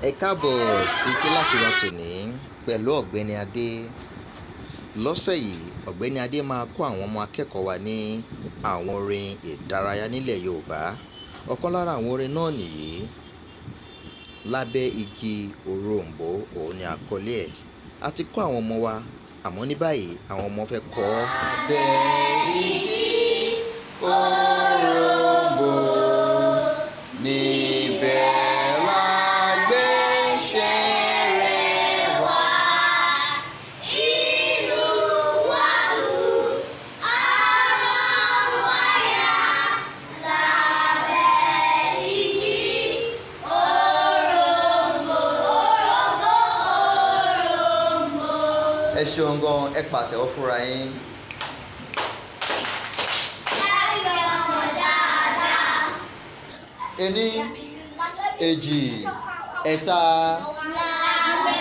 Ẹ káàbọ̀ sí kíláàsì wa tòní pẹ̀lú Ogbeni Ade. Lọ́sẹ̀ yìí, Ogbeni Ade máa kọ́ àwọn ọmọ akẹ́kọ̀ọ́ wa ní àwọn orin ìdárayá nílẹ̀ Yorùbá. Ọ̀kan lára àwọn orin náà nìyí, Labe Igi Orombo, òun ni àkọlé ẹ̀. A ti kọ́ àwọn ọmọ wa, àmọ́ ní báyìí àwọn ọmọ fẹ́ kọ́ Labe Igi Orombo níbẹ̀ la gbé ṣeré wá. Ìlú wa lù, ara wa yá, Labe Igi Orombo, Orombo, Orombo. Ẹ ṣeun gan, ẹ pàtẹ́wọ́ fúnra yín. Ení, èjì, ẹ̀ta. Labe